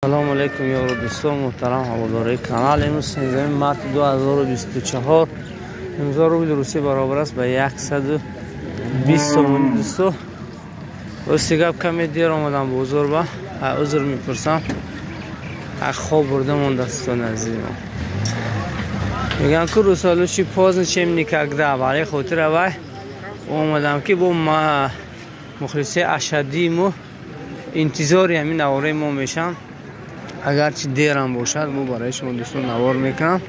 سلام علیکم یارو دوستان محترم هواداری کانال. امروز 13 مارس 2024 امضا روبل روسی برابر است به 120 سوم دوستو. گپ کمی دیر آمدم به حضور با عذر میپرسم. خواب برده مونده دوستان عزیزم. میگن که روسالوشی پاز چیم نیکگده برای خاطر اوای اومدم که با ما مخلصی اشدی مو انتظاری همین نواره ما میشم. اگرچه دیرم باشد بو برای شما دوستان نوار میکنم.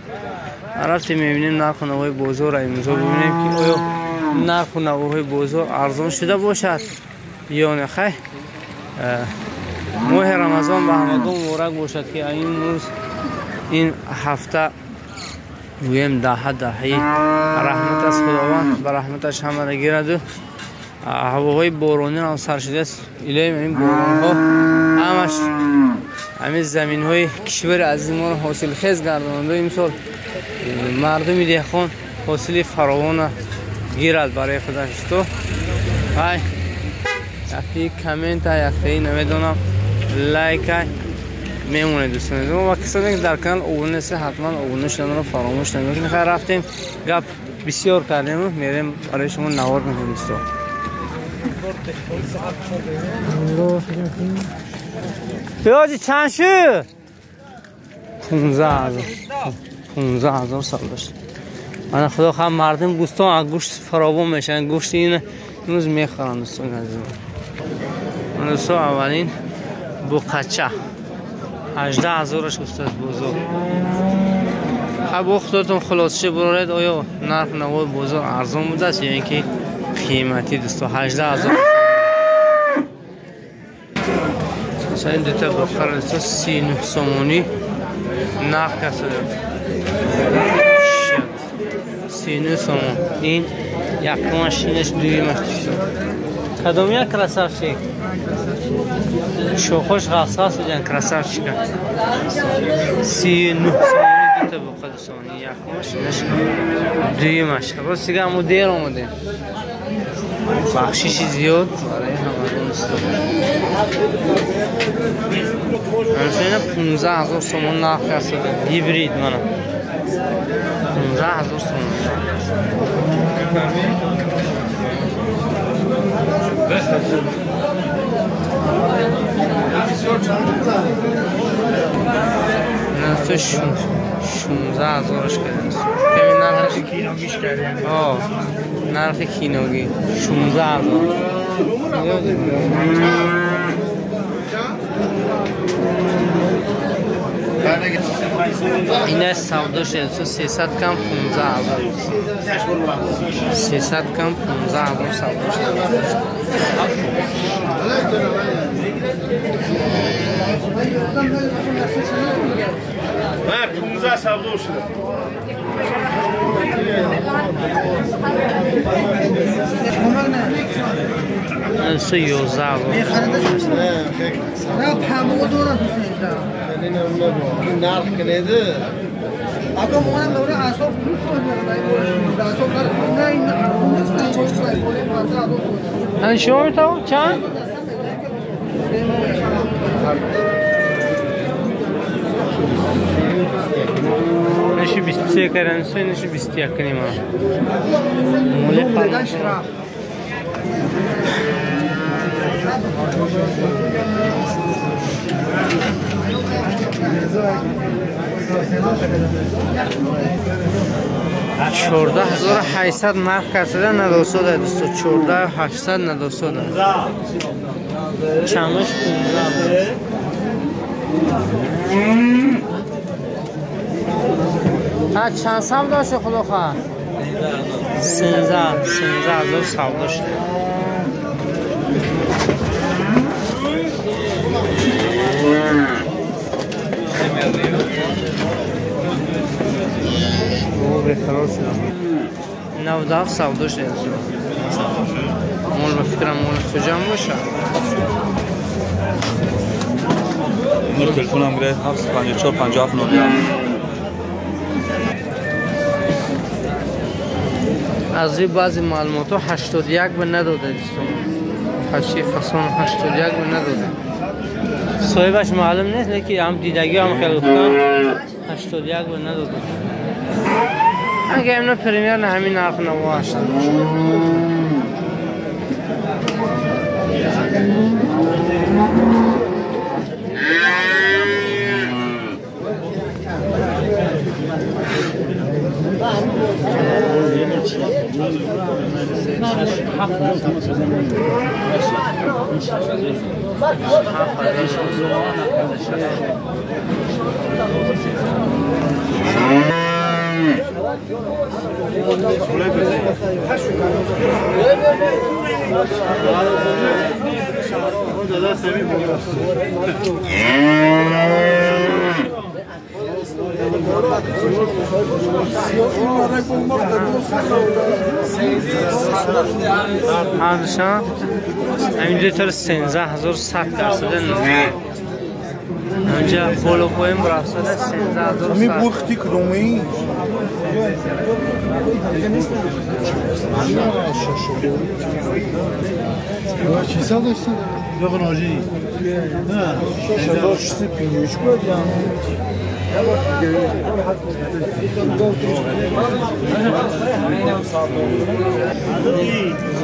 رفتیم میبینیم نرخ نوای بازار امروز ببینیم که آیا نرخ نوای بازار ارزان شده باشد یا نه خیر. ماه رمضان به همگان مبارک باشد که این روز این هفته گویم دهی رحمت از خداوند به رحمتش همه را گیرد. هواهای بارانی هم سر شده است. الهی این باران ها همش همین زمین های کشور عزیز ما حاصل خیز گرداننده. امسال مردم دهقان حاصل فراوان گیرد برای خودش. تو های یکی کامنت یکی نمیدونم لایک میمونه دوستان. و کسانی که در کانال ابونه نیست حتما ابونه شدن رو فراموش نکنید. خیر رفتیم گپ بسیار کردیم میریم برای شما نوار میکنیم دوستان. پیازی چند شد؟ 15,000 سال داشت. من خدا خواهم مردم بوستان گوشت فراوان میشن. گوشت این روز میخورن دوستان عزیزم. من دوستان اولین بوقچه 18,000ش استاد بزرگ. خب وقتتون خلاص شه برارید. آیا نرخ نوای بازار ارزان بوده است یا اینکه قیمتی دوستان 18,000 مثلا این دوتا بخار دوستان 39 سومونی نرخ کسده 39 سومون. این یکمش اینش دویمش دوستان. کدام یک کراسافچی شوخوش غصاص بودن کراسافچی که 39 سومونی دوتا بخار دوستان. یکمش اینش دویمش. باز دیگه همو دیر آمده بخشیشی زیاد برای همه دوستان. همچنین 15,000 سومون نرخ هستده. هیبرید منم 15,000 سومون. نفسه 16,000ش کرده. کمی نرخش کینوگیش کرده. نرخ کینوگی 16,000. این است سوداش 300 کم 15,000. 300 کم 15,000 سوداش. نه 15 سودا شده. سه 11,000. نه پامو دورا این نرخ کنیده آقا مونم دوره اصلا نه شما میتونم چند؟ نشی 23 کردن سوی نشی 21 کنیم مولی فرمش را چورده 14,800 نرخ کرده ندوسوده دوستو. 14,800 ندوسوده چمش 15. چند سم داشته خدا خواه 13,000 سم داشته. بهترار شدم 97 سوداش داشته. مول به فکرم مول خجم باشه. نور تلفونم گره 754 57 90. از این بعضی معلومات ها 81 به نداده دوستان. 8 فصل 81 به نداده. صاحبش معلوم نیست لیکن هم دیدگی هم خیلی گفتم 81 و ندادم اگه امنا پریمیر نه همین نرخ نوا هستن هردشان همین دو تر 13100 درصد اینجا بالا پایین برافت 13100 می وقتی کدومی چی سال داشتن؟ دو ناجی نه شداش سپینیش بود یا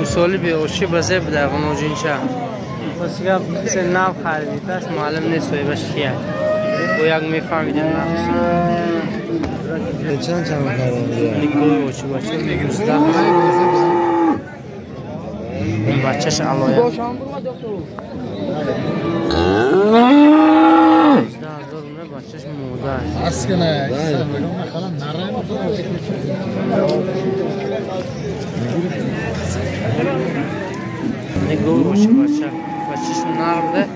مسئولی بیوشی بزه بده غنوجین شا بس که کسی نام خریدی پس معلوم نیست وی باش کیه و یک میفهمیدن نامش چند خریدی؟ نیکوی وچی بچه میگوسته این بچهش علایه 12000 بچهش موده از که نه خلم نره نگوی باشه بچهش نرم ده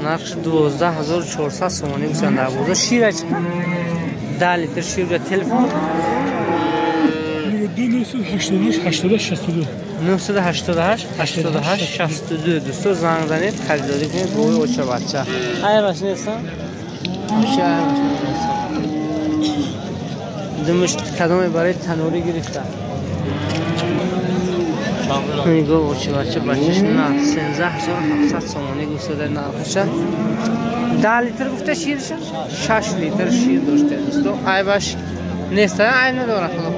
نرخش 12400 سومانی بسنده بوده شیره چه 10 لیتر شیر به تلفن 988 62 دوستو زنگ زنید خریداری کنید گوی اوچه بچه های باشه نیستم میشه های باشه دمشت کدامه برای تنوری گرفتن میگو اوچه بچه بچهش نه 13700 سومانی گوسته در نرخشه 10 لیتر گفته شیرشه 6 لیتر شیر داشته دوستو های باش نیسته های نداره خدا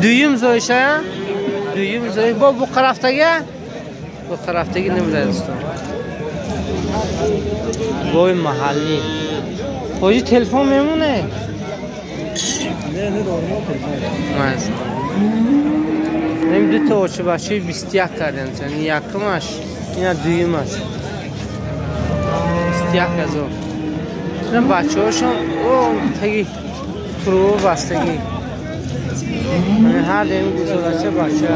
دویم زایشه دویم زای با قرفتگی نمیده دوستان گوی محلی خودی تلفن میمونه نمی دو تا اوچه بچه 21 کردن یعنی یکمش اینا دویمش 21000 این بچه هاشون تگی پرو بستگی هر دمی گوزه بچه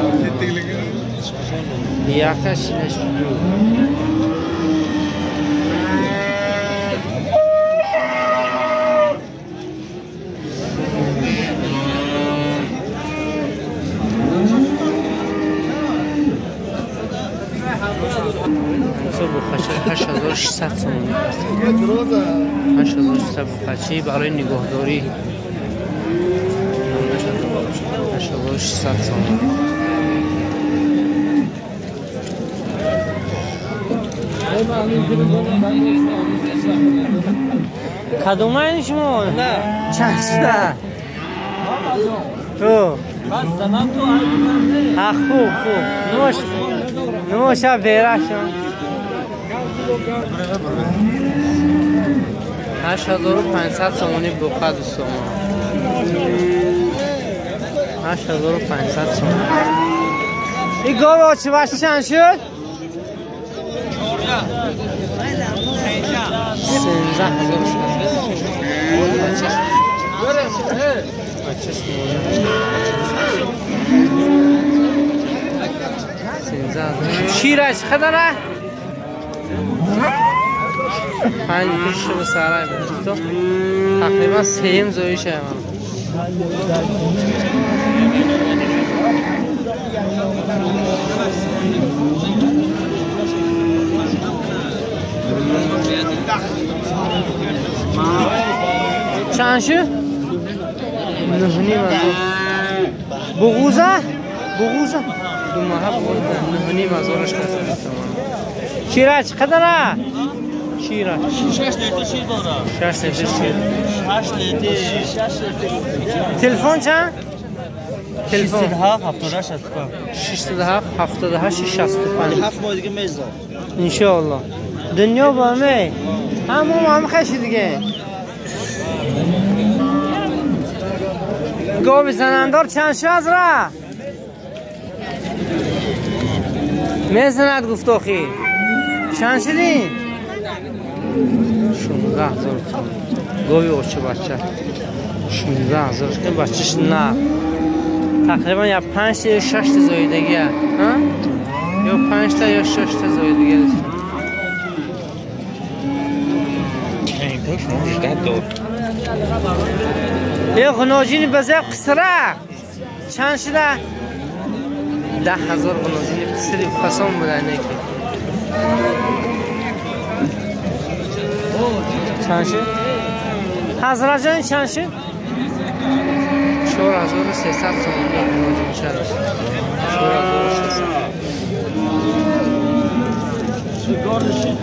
یکش هشت 8600 سومانی 8600 بخچه برای نگهداری 8600 سومانی کدوم این شما؟ نه چند شده؟ تو خوب نموش بیره شما 8500 سومانی بخواه دوستان 8500 سومانی این گاو چه بچه چند شد؟ 13000 شد شیرش خدره 5 لیتر به سرای بود تقریبا 3 زویشه چند شد؟ 9.5 بغوزه؟ دو ماه بود 9.5 هزارش کسید شیره چقدره؟ شیره 6 لیتر شیر داره 6 لیتر شیر 8 لیتر تلفن چند؟ تلفن 607 607 65 7 ماه دیگه میزا انشاءالله دنیا با می همون خشی دیگه گاو زنندار چند شاز را میزند گفت آخی چند شدی؟ 16,000 گاوی اوچه بچه 16,000 که بچهش نه تقریبا یا 5 تا یا 6 تا زایدگی ها؟ یا 5 تا یا 6 تا زایدگی است این توش مشکل دار یه غناجینی بزه قصره چند شده؟ 10,000 غناجینی قصری فسان بوده نیکی چند شد؟ حضرت جان چند شد؟ 4,300 تومانی غناجین شد 4,300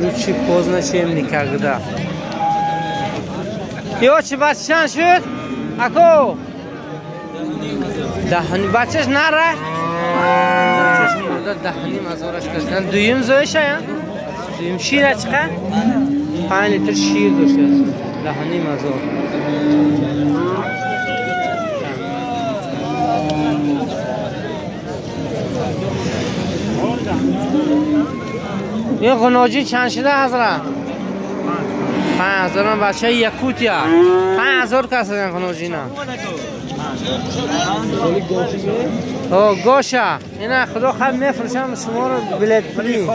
Лучше поздно, чем никогда. И очень бачан шут? Ако? Дахни бачаш нара? Бачаш мурда дахни мазораш кардан. Дуюм зоиша я? Дуюм шир ачка? 5 литр шир дошта аст. Дахни мазор. این غناجی چند شده حضرت؟ 5,000 هم بچه یکوتیا 5,000 کسی دن غناجی نه گوشه اینه خدا خب میفرشم شما رو بلیت پلی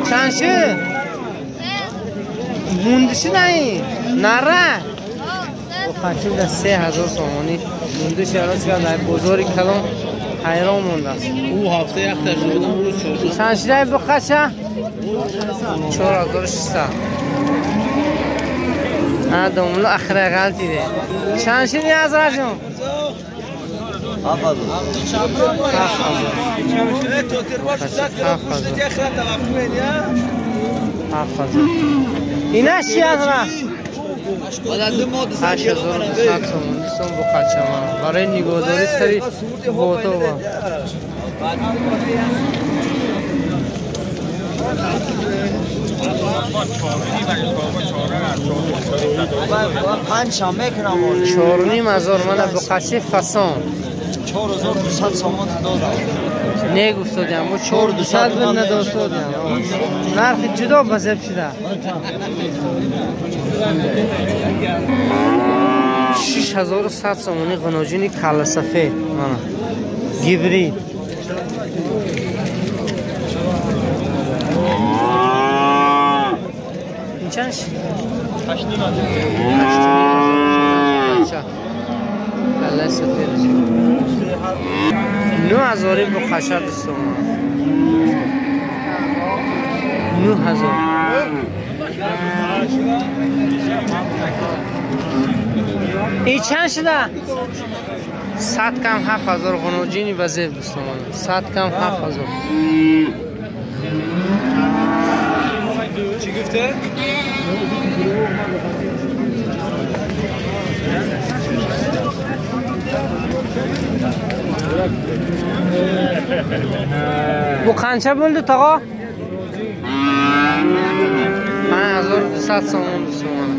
چند شد؟ موندشی نه این نره خرچه بوده 3,000 سامانی موندشی الان چکم در بازاری کلان حیران مونده است او هفته یک تجربه بودم او روز چورده چند شده بخشه؟ 4,600 دوملو اخره غلطی ده چند شدی حضرت جون؟ 7,000 اینه چی حضرت؟ 8,200 تومانی سون بخشه ما برای نگهداری سری بوتو با چهارنیم هزار من بخشه فسان 4,200 سامان دادم نگفت دادیم و 4,200 بند نداشت دادیم نرخ جدا بزب شده 6,100 سامانی غناجینی کل سفید گیبری این چند شد؟ 8,500 کل سفید 9,000 بخشه دستم 9,000 این چند شده؟ 100 کم 7,000 غناجینی وزیب دستم 100 کم 7,000 چی گفته؟ bu qancha bo'ldi tog'a? 5,200 so'm so'm.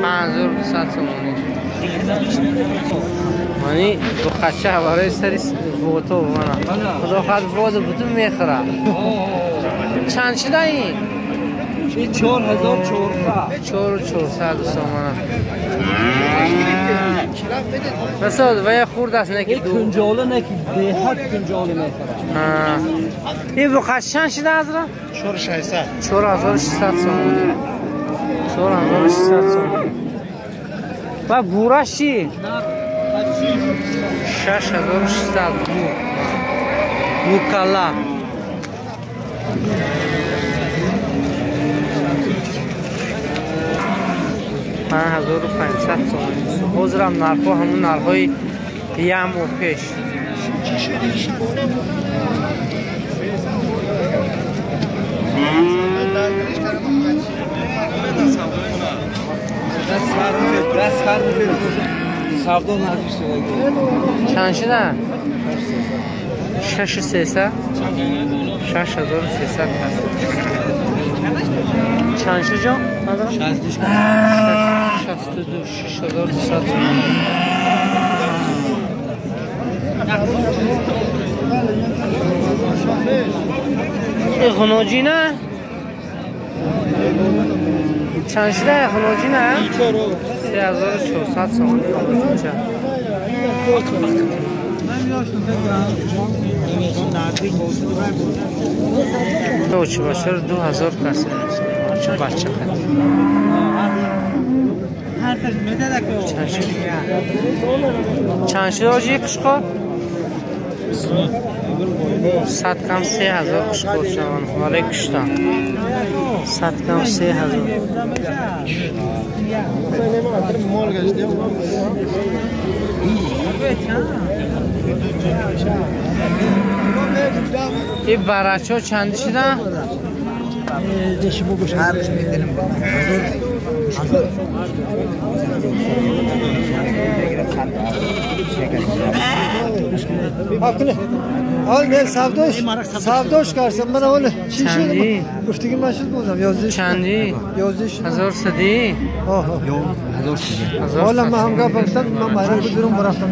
5,200 so'm. Mani bu qancha برای سری فوتو mana. Xudo xad foto butun mexra. چند شده این؟ 4,400 so'm mana. Masad و یه خورد است نکی دو کنجاله نکی دهات کنجاله میخوره این بو قشنگ شده حضرت 4,600 4,600 سوم 4,600 سوم و بورش چی 6,600 بو کلا 5500 سومانی. حاضرم نرخ‌ها همون نرخ‌های یه ماه پیش. چند شده؟ 6300 6300 چند شده جان؟ 62 6200 این خناجی نه؟ چند شده خناجی نه؟ 3400 سومانی. اوچه باشه رو 2000 کسی چه بچه خیلی چند شده آجی کشخار؟ 100 کم 3000 کشخار شوان ولی کشتن 100 کم 3000 این برچه ها چندی شدن؟ حال نه سفدوش کردم من اول چی شد گفتگی مشهود بودم 11 چندی 11 1000 سدی آه 1000 سدی حالا ما هم گفتم من مایرو بدرم برفتم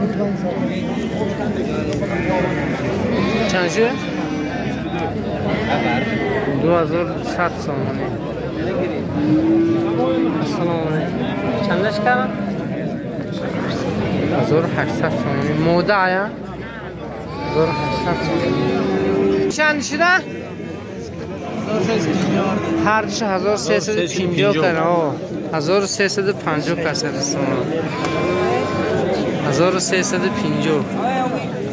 چند شد 2100 سومانی. السلام علیکم چندش کردم 1800 سومانی موده آیا 1800 سومانی. چند شده؟ هر چه 1350 کنه 1350 کسر سومانی 1350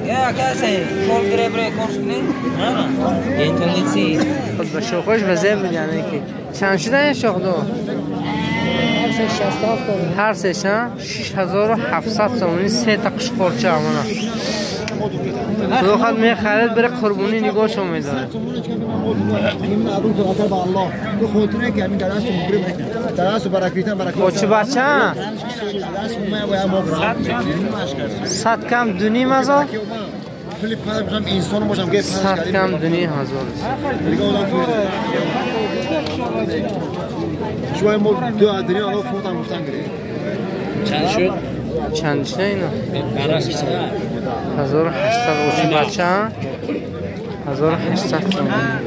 Ya kase kol grebre koşkine interneti خود به شوخش و زیب میگنه که چند شدن شوخ دو هر سه 6700 سومانی 3 تا قشقرچه امانا خدا خود می خرید بره قربونی نگاهشو میداره با چه بچه هم؟ 100 کم دونی مزا؟ 100 کم دونی هزار شوی ما دو ادری الان فوتم گفتن گره چند شد؟ چند شد اینا؟ 1800 اوچی بچه هم 1800 تومن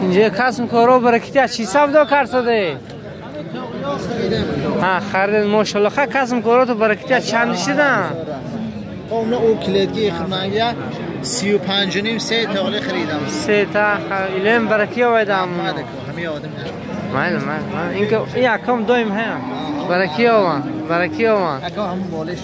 اینجا کسم کارو برکتی از چی سفدا کرد سده؟ ها خرید ماشالله خیلی کسم کارو تو برکتی از چند شدن؟ اون او کلیدگی خدمانگی 35 و نیم 3 تا ولی خریدم 3 تا ایلم برکی آویدم همه آدم مایل اینکه این اکام دویم هم برکی آوان اکا همون بالش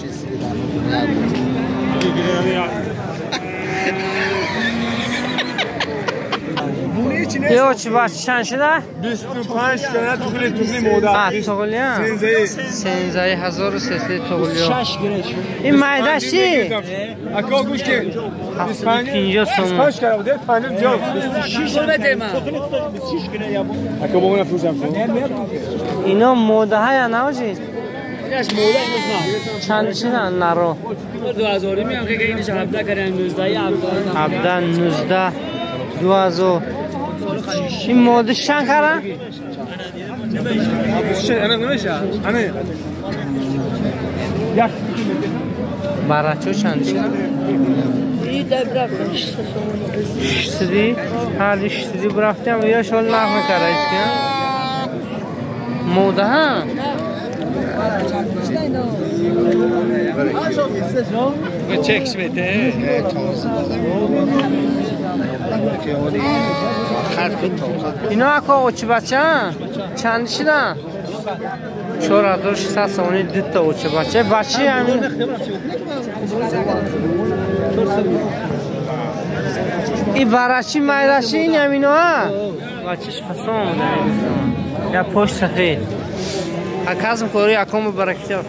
دیو چی باش چند شده؟ 25 کنه توگلی موده توگلی هم؟ سنزایی 1300 توگلی هم این مایده چی؟ اکا گوش که 50 سومن 25 کنه بوده 50 جا 6 بده من اکا با اون پوزم اینا موده ها یا نوشید؟ چند شدن نرو؟ 2000 میام که اینش 17 کردن 17 19 2000 این موده چند کردن؟ انا نمیشه انا برچه چند شدن؟ شدی؟ هر شدی برفتیم و یا شال نخ نکرده ایست که موده ها؟ چکش بده اینا اکا اوچی بچه چند شدن؟ 4600 سومانی 2 تا اوچی بچه همین این برچی مایلشی این همینو ها بچهش فسان بوده یا پشت سفید اکازم کوری اکم برکتی خدا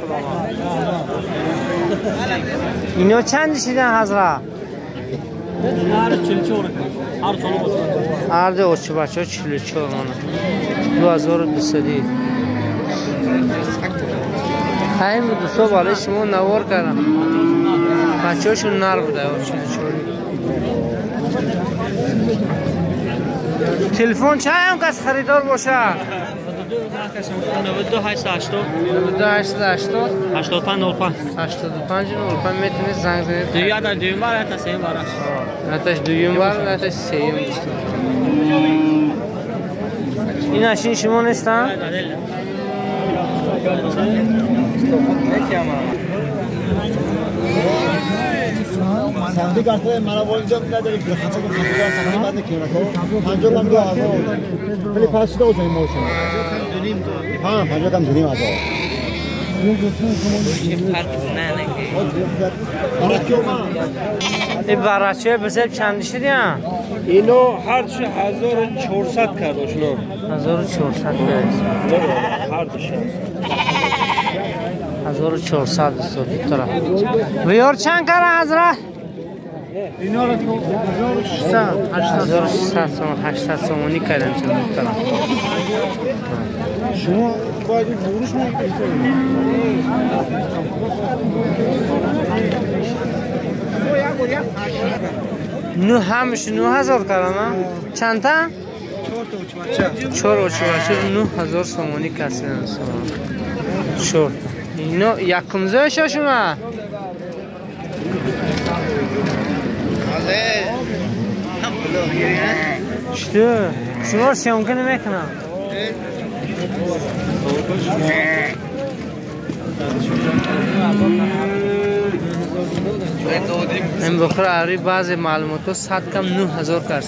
اینو چند شیدن حضرت؟ هر دو اوچه بچه ها 44 مانه 2200 این بود دوستا بالای شما نوار کردم بچه هاشون نر بوده 44 تلفن چه هم کس خریدار باشه 92 880 85 05 میتونید زنگ زنید دیگه در دویم بار تا سیم بار نتاش دویم بار نتاش سیم این اشین شما نیستن؟ سندی کرده مرا با اینجا نداری که خاطر کنم سندی بعد نکنه پنجاه کم 2000 ولی پس شده اوجای موشن ها 50 کم دونیم آزاد این برچه بسیار چند شدی هم؟ اینو هر چه 1400 کرده شنو 1400 برس هر دوشه 1400 طرف ویار چند کاره حضرت؟ اینا رو 800 سومونی کردن چند طرف شما باید این فروش میکنید نو همش 9000 کردن چند تا؟ 4 اوچه بچه 9000 سومونی کردن شورت اینو یکم زایشه شما چطور؟ شما سیام کنه میکنم این بخور عری بعض معلوماتو 100 کم 9000 کرد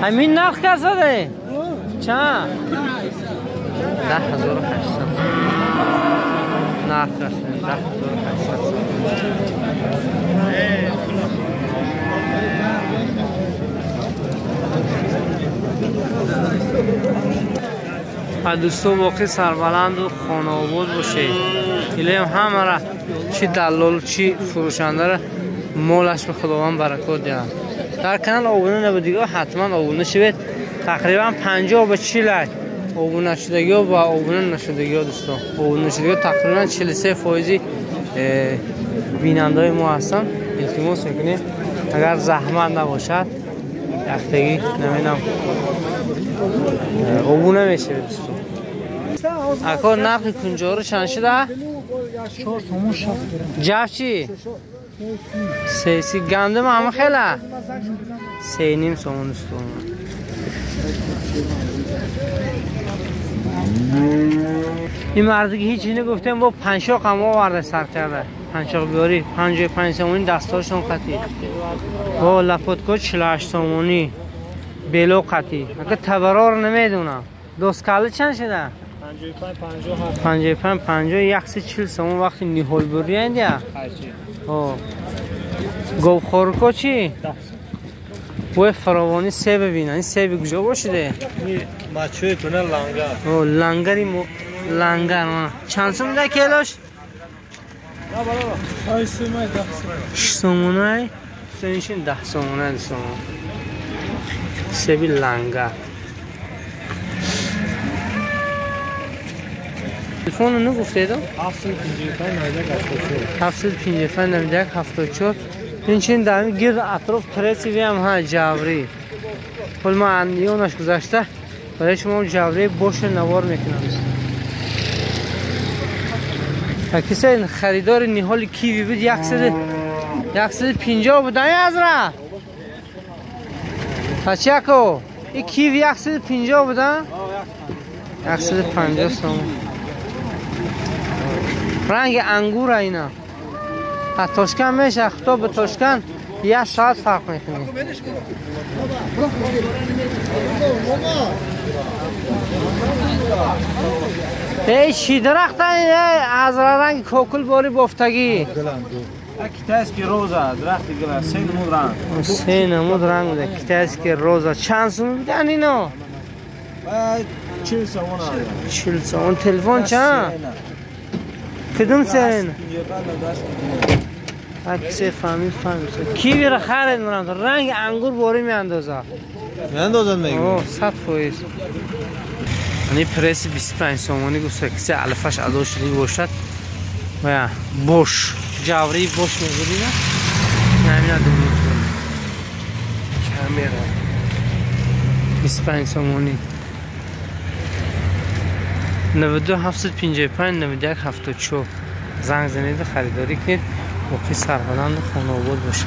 همین نرخ کرد زده چند؟ 10800 نرخ کرد 10800 دوستو باقی سربلند و خانه آباد باشه ایلی همه را چی دلال چی فروشنده را مالش به خداوند برکات دهد در کانال آبونه نبودیگه حتما آبونه شوید تقریبا 50 به 40 آبونه شدگی و آبونه نشدگی دوستان آبونه نشدگی تقریبا 43% بیننده ما هستن التماس میکنیم اگر زحمت نباشد یختگی نمینم آبونه میشه دوستان اکار نرخ کنجارو چند شده؟ 4 تومون شد جف چی؟ 3 گندم همه خیلی 3.5 سومون دوستان این مردگی هیچی نگفتم با 50 قما ورده سر کرده 50 بیاری 55 سومونی دستاشون قطعی با لپتکو 48 سومونی بلو قطعی اگه تبرا رو نمیدونم دوسکاله چند شده؟ 55 140 سومون وقتی نیهول بری هندی گو خورکو چی؟ و فراوانی سه ببینن این سه کجا باشده؟ بچه تونه لنگر لنگری لنگر چند سوم ده کیلوش؟ 6 سومونه سنشین 10 سومونه سبی لنگر تلفون رو نگفته دو؟ 755 این چین دارمی گرد اطراف پرسی ویم ها جاوری کل ما اندیونش گذاشته برای شما جاوری بوش نوار میکنم کسی خریدار نیحال کیوی بود 150 بود دایی از را بچه کو این کیوی 150 بودن 150 سوم رنگ انگور اینا تاشکن میشه خطاب به تاشکن یه ساعت فرق میکنه. ای چی درخت از رنگ کوکل باری بافتگی کتایسکی روزه درخت گله سه نمود رنگ. سه نمود رنگ بوده. کتایسکی روزه چند سوم بودن اینا؟ 40 سومون 40 سوم. تلفن چند؟ کدوم سرین؟ کسی فهمید کی بیره خرید مرند رنگ انگور باری میاندازه میگم 100%. یعنی پرس 25 سومانی گفته کسی علفش ادا شده باشد و بوش جوری بوش میگیری نه همین ادامه کمیره 25 سومانی 92 755 91 74 زنگ زنید خریداری کنید باقی سربلند خانه آباد باشه.